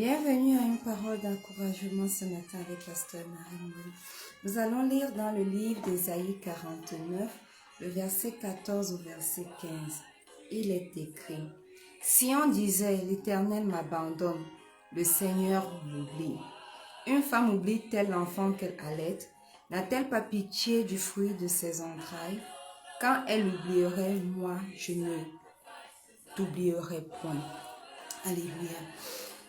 Bienvenue à une parole d'encouragement ce matin avec Pasteur Marie-Marie. Nous allons lire dans le livre d'Ésaïe 49, le verset 14 au verset 15. Il est écrit: Si on disait l'Éternel m'abandonne, le Seigneur m'oublie. Une femme oublie-t-elle l'enfant qu'elle allaite? N'a-t-elle pas pitié du fruit de ses entrailles? Quand elle oublierait, moi, je ne t'oublierai point. Alléluia.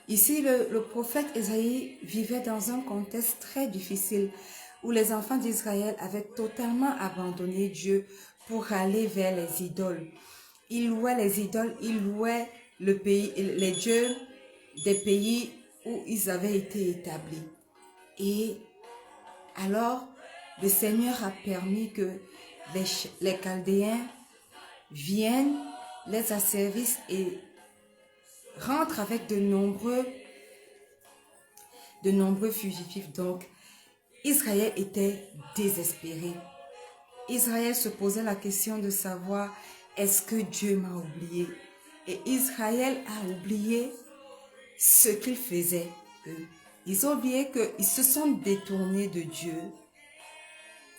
Ici, le prophète Ésaïe vivait dans un contexte très difficile où les enfants d'Israël avaient totalement abandonné Dieu pour aller vers les idoles. Ils louaient les idoles, ils louaient les dieux des pays où ils avaient été établis. Et alors, le Seigneur a permis que les Chaldéens viennent, les asservissent et rentrent avec de nombreux fugitifs. Donc, Israël était désespéré. Israël se posait la question de savoir, est-ce que Dieu m'a oublié? Et Israël a oublié ce qu'il faisait. Ils ont oublié qu'ils se sont détournés de Dieu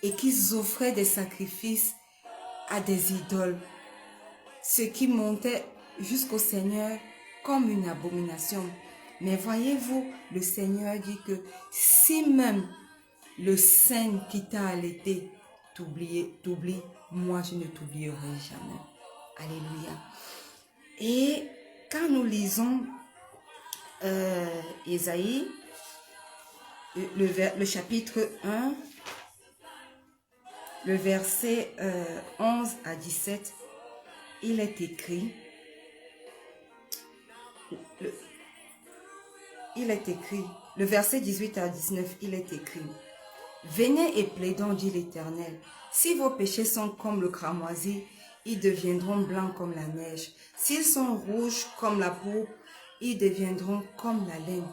et qu'ils offraient des sacrifices à des idoles, ce qui montait jusqu'au Seigneur comme une abomination. Mais voyez-vous, le Seigneur dit que si même le sein qui t'a allaité t'oublie, moi je ne t'oublierai jamais. Alléluia. Et quand nous lisons Ésaïe, le chapitre 1, le verset 11 à 17, il est écrit, le verset 18 à 19, il est écrit: Venez et plaidons, dit l'Éternel. Si vos péchés sont comme le cramoisi, ils deviendront blancs comme la neige. S'ils sont rouges comme la pourpre, ils deviendront comme la laine.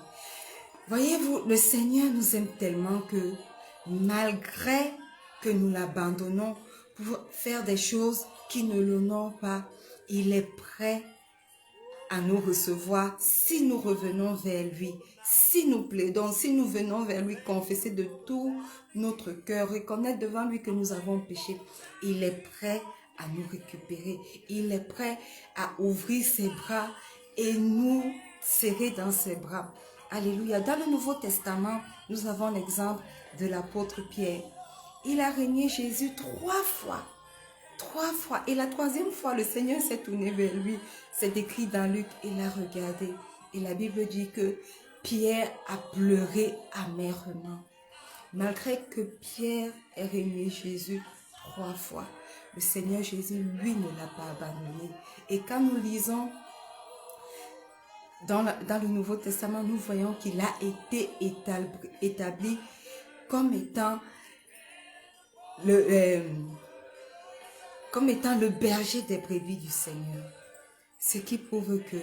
Voyez-vous, le Seigneur nous aime tellement que malgré que nous l'abandonnons pour faire des choses qui ne l'honorent pas, il est prêt à nous recevoir si nous revenons vers lui, si nous plaidons, si nous venons vers lui confesser de tout notre cœur, reconnaître devant lui que nous avons péché. Il est prêt à nous récupérer. Il est prêt à ouvrir ses bras et nous serrer dans ses bras. Alléluia. Dans le Nouveau Testament, nous avons l'exemple de l'apôtre Pierre. Il a régné Jésus 3 fois. 3 fois. Et la 3e fois, le Seigneur s'est tourné vers lui. C'est écrit dans Luc, il a regardé. Et la Bible dit que Pierre a pleuré amèrement. Malgré que Pierre ait régné Jésus 3 fois, le Seigneur Jésus, lui, ne l'a pas abandonné. Et quand nous lisons dans le Nouveau Testament, nous voyons qu'il a été établi comme étant le berger des brebis du Seigneur. Ce qui prouve que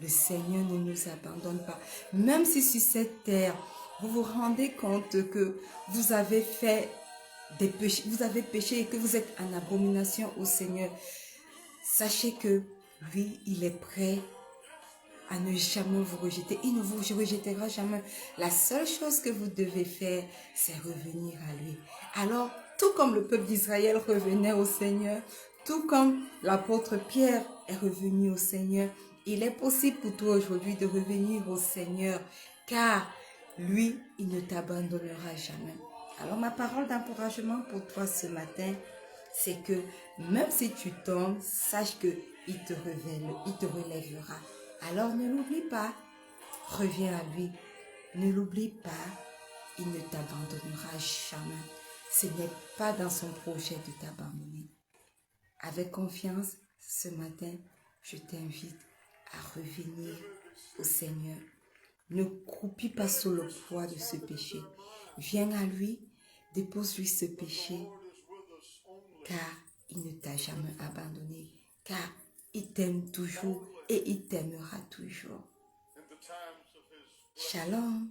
le Seigneur ne nous abandonne pas. Même si sur cette terre, vous vous rendez compte que vous avez fait des péchés, vous avez péché et que vous êtes en abomination au Seigneur, sachez que lui, il est prêt à ne jamais vous rejeter. Il ne vous rejettera jamais. La seule chose que vous devez faire, c'est revenir à lui. Alors, tout comme le peuple d'Israël revenait au Seigneur, tout comme l'apôtre Pierre est revenu au Seigneur, il est possible pour toi aujourd'hui de revenir au Seigneur, car lui, il ne t'abandonnera jamais. Alors, ma parole d'encouragement pour toi ce matin, c'est que même si tu tombes, sache qu'il te relèvera. Alors ne l'oublie pas, reviens à lui. Ne l'oublie pas, il ne t'abandonnera jamais. Ce n'est pas dans son projet de t'abandonner. Avec confiance, ce matin, je t'invite à revenir au Seigneur. Ne croupis pas sous le poids de ce péché. Viens à lui, dépose-lui ce péché, car il ne t'a jamais abandonné, car il t'aime toujours et il t'aimera toujours. Shalom.